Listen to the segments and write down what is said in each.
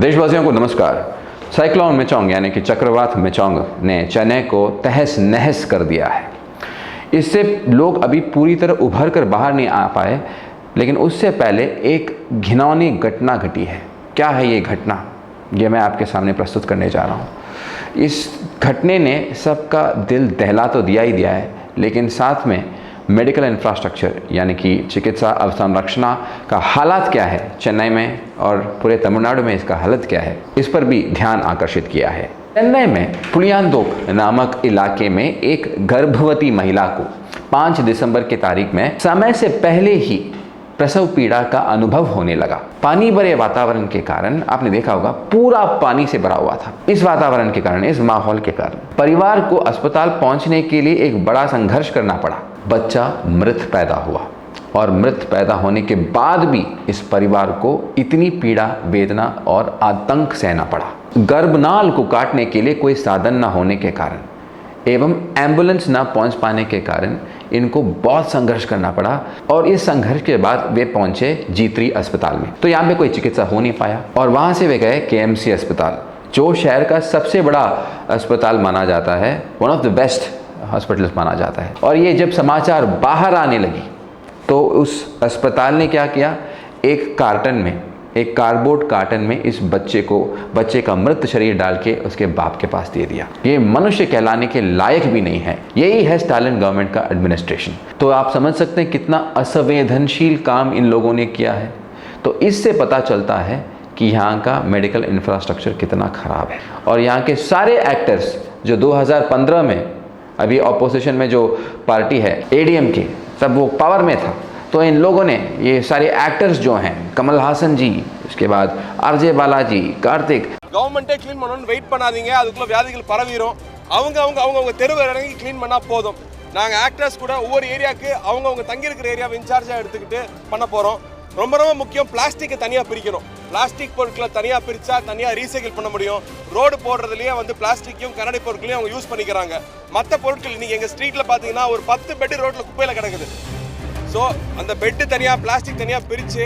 देशवासियों को नमस्कार। साइक्लोन मिचोंग यानी कि चक्रवात मिचोंग ने चेन्नई को तहस नहस कर दिया है। इससे लोग अभी पूरी तरह उभर कर बाहर नहीं आ पाए, लेकिन उससे पहले एक घिनौनी घटना घटी है। क्या है ये घटना, ये मैं आपके सामने प्रस्तुत करने जा रहा हूँ। इस घटने ने सबका दिल दहला तो दिया ही दिया है, लेकिन साथ में मेडिकल इंफ्रास्ट्रक्चर यानी कि चिकित्सा अवसंरचना का हालात क्या है चेन्नई में और पूरे तमिलनाडु में, इसका हालत क्या है, इस पर भी ध्यान आकर्षित किया है। चेन्नई में पुलियांदोक नामक इलाके में एक गर्भवती महिला को 5 दिसंबर की तारीख में समय से पहले ही प्रसव पीड़ा का अनुभव होने लगा। पानी भरे वातावरण के कारण, आपने देखा होगा पूरा पानी से भरा हुआ था। इस वातावरण के कारण, इस माहौल के कारण परिवार को अस्पताल पहुंचने के लिए एक बड़ा संघर्ष करना पड़ा। बच्चा मृत पैदा हुआ और मृत पैदा होने के बाद भी इस परिवार को इतनी पीड़ा, वेदना और आतंक सहना पड़ा। गर्भनाल को काटने के लिए कोई साधन न होने के कारण एवं एम्बुलेंस न पहुंच पाने के कारण इनको बहुत संघर्ष करना पड़ा और इस संघर्ष के बाद वे पहुंचे G3 अस्पताल में। तो यहाँ पे कोई चिकित्सा हो नहीं पाया और वहाँ से वे गए KMC अस्पताल, जो शहर का सबसे बड़ा अस्पताल माना जाता है, one of the best hospitals माना जाता है। और ये जब समाचार बाहर आने लगी तो उस अस्पताल ने क्या किया, एक कार्टन में, एक कार्डबोर्ड कार्टन में इस बच्चे का मृत शरीर डाल के उसके बाप के पास दे दिया। ये मनुष्य कहलाने के लायक भी नहीं है। यही है स्टालिन गवर्नमेंट का एडमिनिस्ट्रेशन। तो आप समझ सकते हैं कितना असंवेदनशील काम इन लोगों ने किया है। तो इससे पता चलता है कि यहाँ का मेडिकल इंफ्रास्ट्रक्चर कितना खराब है। और यहाँ के सारे एक्टर्स जो 2015 में, अभी ऑपोजिशन में जो पार्टी है ADMK, सब वो पावर में था, तो इन लोगों ने, ये सारे एक्टर्स जो हैं, कमल हासन जी, उसके बाद RJ बालाजी, कार्तिक, गवर्नमेंटे क्लीन பண்ணனும் வெயிட் பண்ணாதீங்க, அதுக்குள்ள வியாதிகள் பரவிரும், அவங்க தெருவுல இறங்கி க்ளீன் பண்ணா போதும். நாங்க ஆக்டர்ஸ் கூட ஒவ்வொரு ஏரியாக்கு அவங்க தங்கி இருக்கிற ஏரியாவை இன்சார்ஜா எடுத்துக்கிட்டு பண்ண போறோம். ரொம்ப முக்கியம், பிளாஸ்டிக்கை தனியா பிரிக்கணும். பிளாஸ்டிக் பொருட்களை தனியா பிரிச்சா தனியா ரீசைக்கிள் பண்ண முடியும். ரோடு போடுறதுலயே பிளாஸ்டிக்கையும் கண்ணாடி பொருட்களையும் அவங்க யூஸ் பண்ணிக்கிறாங்க. மற்ற பொருட்கள் இன்னைக்கு எங்க ஸ்ட்ரீட்ல பாத்தீங்கன்னா ஒரு 10 பெட் ரோட்ல குப்பையில கிடக்குது. ஸோ அந்த பெட்டு தனியாக, பிளாஸ்டிக் தனியாக பிரித்து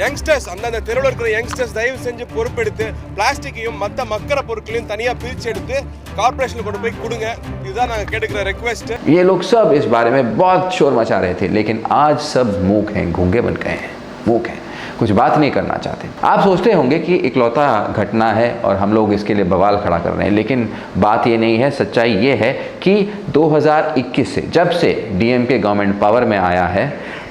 யங்ஸ்டர்ஸ், அந்தந்த தெருவில் இருக்கிற யங்ஸ்டர்ஸ் தயவு செஞ்சு பொறுப்பெடுத்து பிளாஸ்டிக்கையும் மற்ற மக்கற பொருட்களையும் தனியாக பிரித்து எடுத்து கார்பரேஷனுக்கு கொண்டு போய் கொடுங்க. இதுதான் நாங்கள் கேட்டுக்கிற रिक्वेस्ट। ये लोग सब इस बारे में बहुत शोर मचा रहे थे, लेकिन आज सब मूक हैं, गूंगे बन गए हैं, मूक हैं, कुछ बात नहीं करना चाहते। आप सोचते होंगे कि इकलौता घटना है और हम लोग इसके लिए बवाल खड़ा कर रहे हैं, लेकिन बात ये नहीं है। सच्चाई ये है कि 2021 से, जब से DMK गवर्नमेंट पावर में आया है,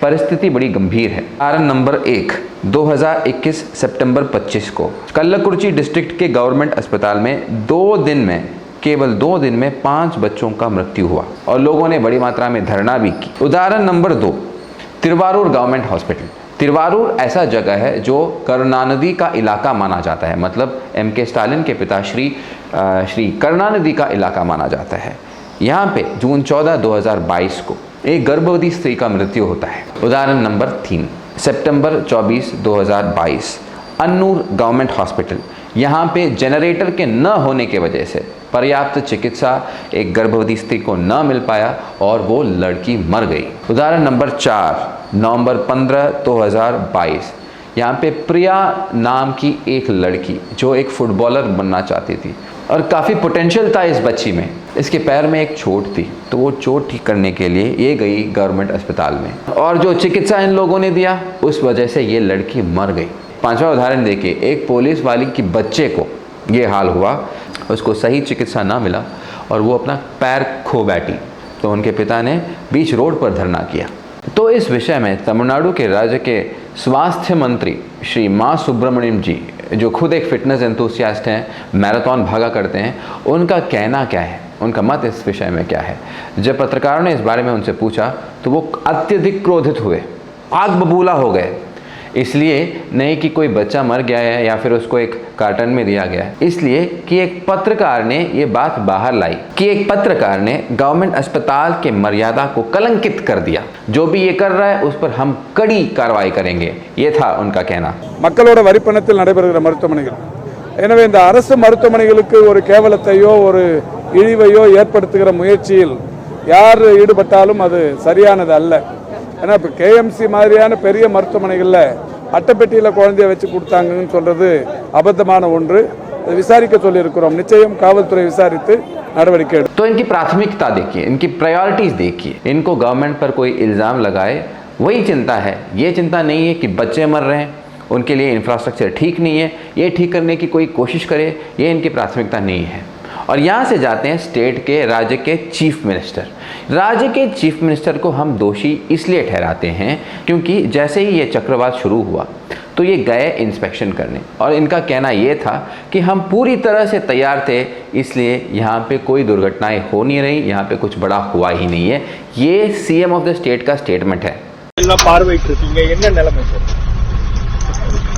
परिस्थिति बड़ी गंभीर है। कारण नंबर 1, 2021 सितंबर 25 को कल्लाकुर्ची डिस्ट्रिक्ट के गवर्नमेंट अस्पताल में केवल 2 दिन में 5 बच्चों का मृत्यु हुआ और लोगों ने बड़ी मात्रा में धरना भी की। उदाहरण number 2, Thiruvarur government hospital. Thiruvarur ऐसा जगह है जो करुणानिधि का इलाका माना जाता है, मतलब MK स्टालिन के पिता श्री करुणानिधि का इलाका माना जाता है। यहाँ पे जून 14, 2022 को एक गर्भवती स्त्री का मृत्यु होता है। उदाहरण नंबर 3, सितंबर 24, 2022, अन्नूर गवर्नमेंट हॉस्पिटल। यहाँ पे जनरेटर के न होने के वजह से पर्याप्त चिकित्सा एक गर्भवती स्त्री को न मिल पाया और वो लड़की मर गई। उदाहरण नंबर 4, नवंबर 15, 2022, यहाँ पे प्रिया नाम की एक लड़की जो एक फुटबॉलर बनना चाहती थी और काफ़ी पोटेंशियल था इस बच्ची में। इसके पैर में एक चोट थी, तो वो चोट ठीक करने के लिए ये गई गवर्नमेंट अस्पताल में और जो चिकित्सा इन लोगों ने दिया, उस वजह से ये लड़की मर गई। 5वां उदाहरण देखिए, एक पुलिस वाली की बच्चे को ये हाल हुआ, उसको सही चिकित्सा ना मिला और वो अपना पैर खो बैठी, तो उनके पिता ने बीच रोड पर धरना किया। तो इस विषय में तमिलनाडु के राज्य के स्वास्थ्य मंत्री श्री मां सुब्रमण्यम जी, जो खुद एक फिटनेस एंथुसियास्ट हैं, मैराथन भागा करते हैं, उनका कहना क्या है, उनका मत इस विषय में क्या है। जब पत्रकारों ने इस बारे में उनसे पूछा तो वो अत्यधिक क्रोधित हुए, आग बबूला हो गए। इसलिए नहीं कि कोई बच्चा मर गया है या फिर उसको एक कार्टन में दिया गया है, इसलिए कि एक पत्रकार ने ये बात बाहर लाई कि एक पत्रकार ने गवर्नमेंट अस्पताल के मर्यादा को कलंकित कर दिया। जो भी ये कर रहा है उस पर हम कड़ी कार्रवाई करेंगे, ये था उनका कहना। மக்களோட வரிப்பணத்தில் நடைபெறுகிற மருத்துவமனைகள், எனவே இந்த அரசு மருத்துவமனைகளுக்கு ஒரு கேவலத்தையோ ஒரு இழிவையோ ஏற்படுத்துகிற முயற்சியில் யார் ஈடுபட்டாலும் அது சரியானது அல்ல. ஏன்னா இப்போ KMC மாதிரியான பெரிய மருத்துவமனைகளில் அட்டைப்பெட்டியில் குழந்தைய வச்சு கொடுத்தாங்கன்னு சொல்றது அபத்தமான ஒன்று. விசாரிக்க சொல்லியிருக்கிறோம். நிச்சயம் காவல்துறை விசாரித்து நடவடிக்கை எடுக்கும். तो इनकी प्राथमिकता देखिए, इनकी प्रायोरिटीज देखिए, इनको गवर्नमेंट पर कोई इल्ज़ाम लगाए वही चिंता है। ये चिंता नहीं है कि बच्चे मर रहे हैं, उनके लिए इंफ्रास्ट्रक्चर ठीक नहीं है, ये ठीक करने की कोई कोशिश करे, ये इनकी प्राथमिकता नहीं है। और यहाँ से जाते हैं स्टेट के, राज्य के चीफ मिनिस्टर। राज्य के चीफ मिनिस्टर को हम दोषी इसलिए ठहराते हैं क्योंकि जैसे ही ये चक्रवात शुरू हुआ तो ये गए इंस्पेक्शन करने, और इनका कहना ये था कि हम पूरी तरह से तैयार थे, इसलिए यहाँ पे कोई दुर्घटनाएं हो नहीं रही, यहाँ पे कुछ बड़ा हुआ ही नहीं है। ये सीएम ऑफ द स्टेट का स्टेटमेंट है। என்ன நிலைமை சார்?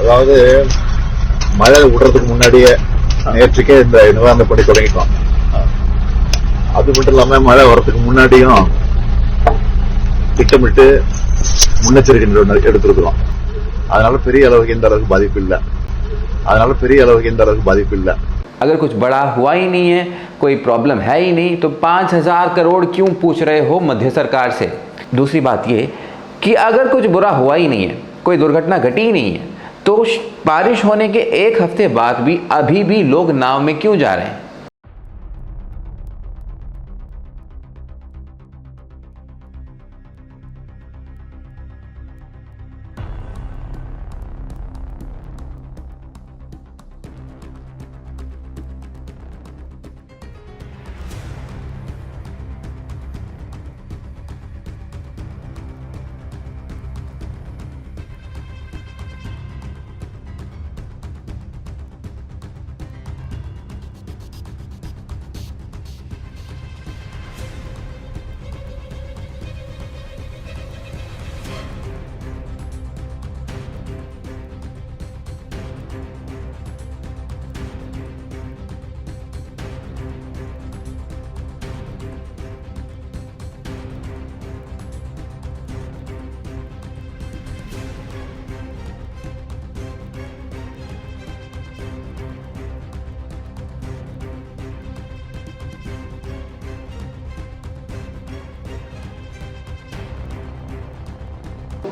அதாவது மழை விடுறதுக்கு முன்னாடியே நேற்றுக்கே இந்த நிவாரண பணி தொடங்கிட்டோம். அது மட்டும் இல்லாம மழை வர்றதுக்கு முன்னாடியும் திட்டமிட்டு முன்னெச்சரிக்கை எடுத்திருக்கிறோம். அதனால பெரிய அளவுக்கு எந்த அளவுக்கு பாதிப்பு இல்லை. अगर कुछ बड़ा हुआ ही नहीं है, कोई प्रॉब्लम है ही नहीं, तो 5,000 करोड़ क्यों पूछ रहे हो मध्य सरकार से? दूसरी बात ये कि अगर कुछ बुरा हुआ ही नहीं है, कोई दुर्घटना घटी ही नहीं है, तो बारिश होने के एक हफ्ते बाद भी अभी भी लोग नाव में क्यों जा रहे हैं?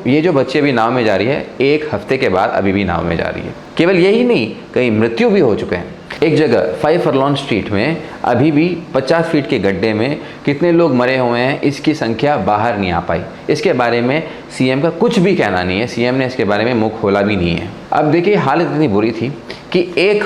ये जो बच्चे भी नाव में जा रही है, एक हफ्ते के बाद अभी भी नाव में जा रही है। केवल यही नहीं, कई मृत्यु भी हो चुके हैं। एक जगह 5 फरलॉन स्ट्रीट में अभी भी 50 फीट के गड्ढे में कितने लोग मरे हुए हैं, इसकी संख्या बाहर नहीं आ पाई। इसके बारे में सीएम का कुछ भी कहना नहीं है, सीएम ने इसके बारे में मुंह खोला भी नहीं है। अब देखिए, हालत इतनी बुरी थी कि एक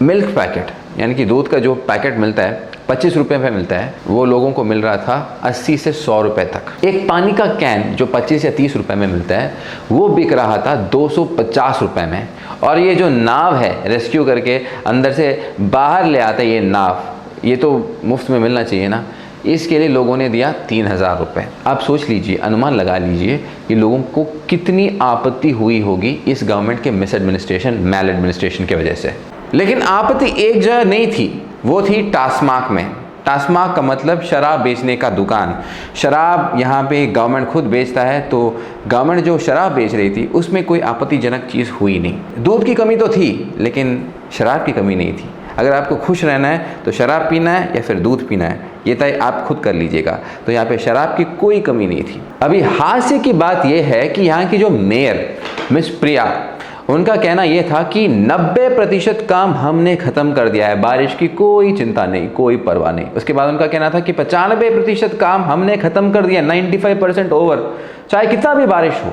मिल्क पैकेट, यानी कि दूध का जो पैकेट मिलता है 25 रुपये में मिलता है, वो लोगों को मिल रहा था 80 से 100 रुपये तक। एक पानी का कैन जो 25 या 30 रुपये में मिलता है, वो बिक रहा था 250 रुपये में। और ये जो नाव है, रेस्क्यू करके अंदर से बाहर ले आता है ये नाव, ये तो मुफ्त में मिलना चाहिए ना, इसके लिए लोगों ने दिया 3000 रुपये। आप सोच लीजिए, अनुमान लगा लीजिए कि लोगों को कितनी आपत्ति हुई होगी इस गवर्नमेंट के मिस एडमिनिस्ट्रेशन, मैल एडमिनिस्ट्रेशन की वजह से। लेकिन आपत्ति एक जगह नहीं थी, वो थी टास्माक में। टास्माक का मतलब शराब बेचने का दुकान। शराब यहाँ पे गवर्नमेंट खुद बेचता है, तो गवर्नमेंट जो शराब बेच रही थी उसमें कोई आपत्तिजनक चीज़ हुई नहीं। दूध की कमी तो थी, लेकिन शराब की कमी नहीं थी। अगर आपको खुश रहना है तो शराब पीना है या फिर दूध पीना है, ये तय आप खुद कर लीजिएगा। तो यहाँ पे शराब की कोई कमी नहीं थी। अभी हास्य की बात यह है कि यहाँ की जो मेयर मिस प्रिया, उनका कहना यह था कि 90% काम हमने ख़त्म कर दिया है, बारिश की कोई चिंता नहीं, कोई परवाह नहीं। उसके बाद उनका कहना था कि 95% काम हमने ख़त्म कर दिया, 95% ओवर, चाहे कितना भी बारिश हो,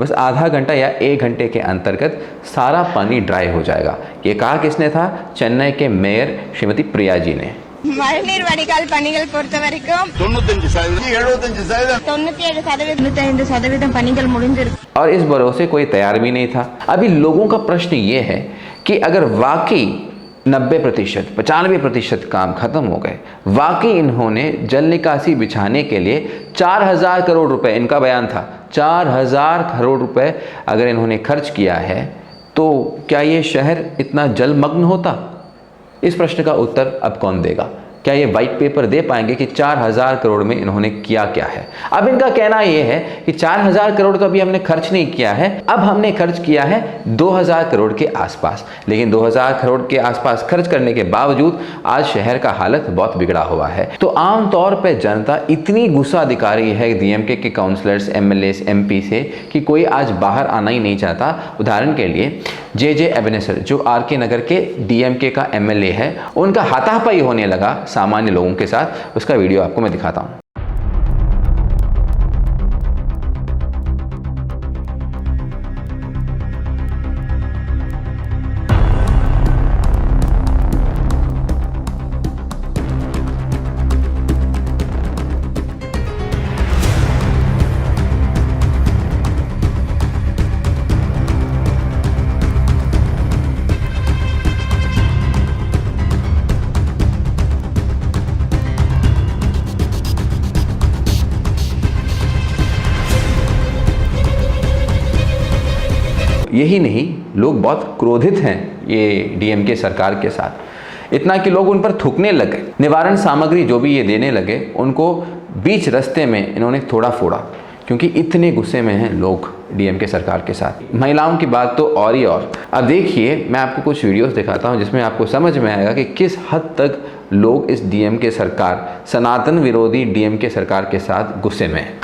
बस आधा घंटा या 1 घंटे के अंतर्गत सारा पानी ड्राई हो जाएगा। ये कहा किसने था? चेन्नई के मेयर श्रीमती प्रिया जी ने। மழைநீர் வடிகால் பணிகள் பொறுத்த வரைக்கும் 97% பணிகள் முடிஞ்சிருக்கு। और इस भरोसे कोई तैयार भी नहीं था। अभी लोगों का प्रश्न ये है कि अगर वाकई 90%, 95% काम खत्म हो गए, वाकई इन्होंने जल निकासी बिछाने के लिए 4000 करोड़ रुपए, इनका बयान था 4000 करोड़ रुपए अगर इन्होंने खर्च किया है, तो क्या ये शहर इतना जलमग्न होता? इस प्रश्न का उत्तर अब कौन देगा? क्या ये वाइट पेपर दे पाएंगे कि 4000 करोड़ में इन्होंने किया क्या है। अब इनका कहना ये है कि 4000 करोड़ तो अभी हमने खर्च नहीं किया है, अब हमने खर्च किया है 2000 करोड़ के आसपास। लेकिन 2000 करोड़ के आसपास खर्च करने के बावजूद आज शहर का हालत बहुत बिगड़ा हुआ है। तो आमतौर पर जनता इतनी गुस्सा दिखा रही है डीएमके के काउंसलर्स, एमएलए, एमपी से कि कोई आज बाहर आना ही नहीं चाहता। उदाहरण के लिए जे एबेनेसर जो आरके नगर के डीएमके का एमएलए है, उनका हाथापाई होने लगा सामान्य लोगों के साथ। उसका वीडियो आपको मैं दिखाता हूं। यही नहीं, लोग बहुत क्रोधित हैं ये डीएमके सरकार के साथ, इतना कि लोग उन पर थूकने लगे। निवारण सामग्री जो भी ये देने लगे, उनको बीच रास्ते में इन्होंने थोड़ा फोड़ा, क्योंकि इतने गुस्से में हैं लोग डीएमके सरकार के साथ। महिलाओं की बात तो और ही और। अब देखिए, मैं आपको कुछ वीडियोस दिखाता हूं जिसमें आपको समझ में आएगा कि किस हद तक लोग इस डीएमके सरकार, सनातन विरोधी डीएमके सरकार के साथ गुस्से में हैं।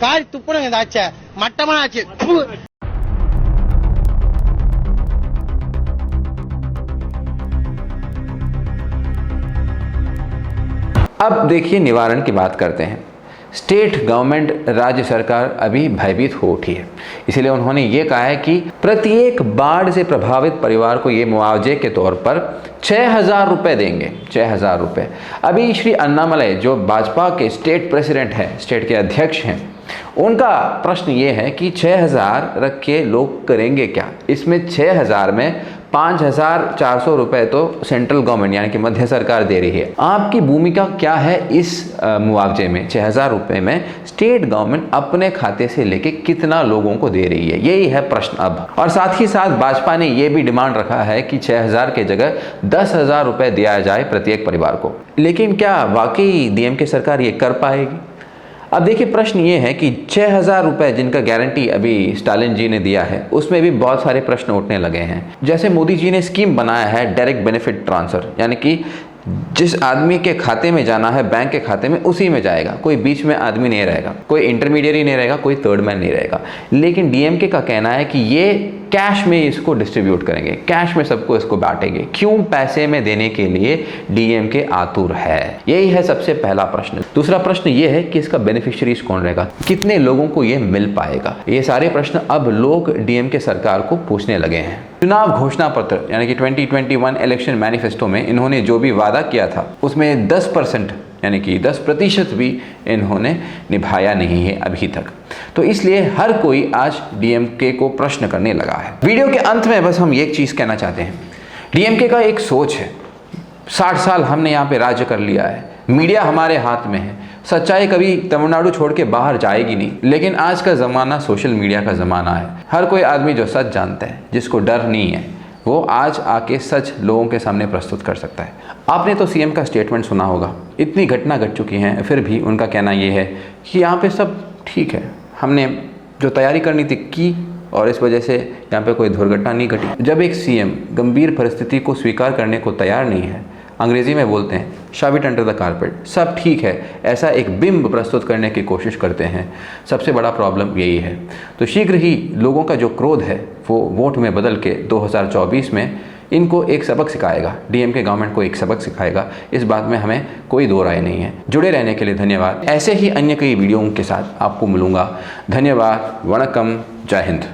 காரி துப்புறங்க தாச்ச மட்டமாச்சு। अब देखिए, निवारण की बात करते हैं। स्टेट गवर्नमेंट, राज्य सरकार अभी भयभीत हो उठी है, इसलिए उन्होंने ये कहा है कि प्रत्येक बाढ़ से प्रभावित परिवार को ये मुआवजे के तौर पर 6000 रुपये देंगे। 6000 रुपये। अभी श्री अन्नामलई जो भाजपा के स्टेट प्रेसिडेंट हैं, स्टेट के अध्यक्ष हैं, उनका प्रश्न ये है कि 6000 रख के लोग करेंगे क्या। इसमें 6000 में 5400 रुपये तो सेंट्रल गवर्नमेंट यानी कि मध्य सरकार दे रही है। आपकी भूमिका क्या है इस मुआवजे में? 6000 रुपये में स्टेट गवर्नमेंट अपने खाते से लेके कितना लोगों को दे रही है, यही है प्रश्न अब। और साथ ही साथ भाजपा ने यह भी डिमांड रखा है कि 6000 के जगह 10,000 रुपये दिया जाए प्रत्येक परिवार को। लेकिन क्या वाकई डीएमके सरकार ये कर पाएगी? अब देखिए, प्रश्न ये है कि 6000 रुपये जिनका गारंटी अभी स्टालिन जी ने दिया है, उसमें भी बहुत सारे प्रश्न उठने लगे हैं। जैसे मोदी जी ने स्कीम बनाया है डायरेक्ट बेनिफिट ट्रांसफ़र, यानी कि जिस आदमी के खाते में जाना है बैंक के खाते में उसी में जाएगा, कोई बीच में आदमी नहीं रहेगा, कोई इंटरमीडिएरी नहीं रहेगा, कोई थर्ड मैन नहीं रहेगा। लेकिन डीएमके का कहना है कि ये कैश में इसको डिस्ट्रीब्यूट करेंगे, कैश में सबको इसको बांटेंगे। क्यों? पैसे में देने के लिए डीएमके आतुर है। यही है सबसे पहला प्रश्न। दूसरा प्रश्न ये है कि इसका बेनिफिशियरीज कौन रहेगा, कितने लोगों को ये मिल पाएगा। ये सारे प्रश्न अब लोग डीएमके सरकार को पूछने लगे हैं। चुनाव घोषणा पत्र यानी कि 2021 इलेक्शन मैनिफेस्टो में इन्होंने जो भी वादा किया था, उसमें 10% यानी कि 10% भी इन्होंने निभाया नहीं है अभी तक। तो इसलिए हर कोई आज डीएमके को प्रश्न करने लगा है। वीडियो के अंत में बस हम एक चीज़ कहना चाहते हैं, डीएमके का एक सोच है, 60 साल हमने यहाँ पे राज्य कर लिया है, मीडिया हमारे हाथ में है, सच्चाई कभी तमिलनाडु छोड़ के बाहर जाएगी नहीं। लेकिन आज का ज़माना सोशल मीडिया का ज़माना है। हर कोई आदमी जो सच जानता है, जिसको डर नहीं है, वो आज आके सच लोगों के सामने प्रस्तुत कर सकता है। आपने तो सीएम का स्टेटमेंट सुना होगा, इतनी घटना घट चुकी हैं, फिर भी उनका कहना ये है कि यहाँ पे सब ठीक है, हमने जो तैयारी करनी थी की और इस वजह से यहाँ पे कोई दुर्घटना नहीं घटी। जब एक सीएम गंभीर परिस्थिति को स्वीकार करने को तैयार नहीं है, अंग्रेजी में बोलते हैं शव इट अंडर द कारपेट, सब ठीक है, ऐसा एक बिंब प्रस्तुत करने की कोशिश करते हैं। सबसे बड़ा प्रॉब्लम यही है। तो शीघ्र ही लोगों का जो क्रोध है वो वोट में बदल के 2024 में इनको एक सबक सिखाएगा, डीएमके गवर्नमेंट को एक सबक सिखाएगा। इस बात में हमें कोई दो राय नहीं है। जुड़े रहने के लिए धन्यवाद। ऐसे ही अन्य कई वीडियोओं के साथ आपको मिलूँगा। धन्यवाद, वणक्कम, जय हिंद।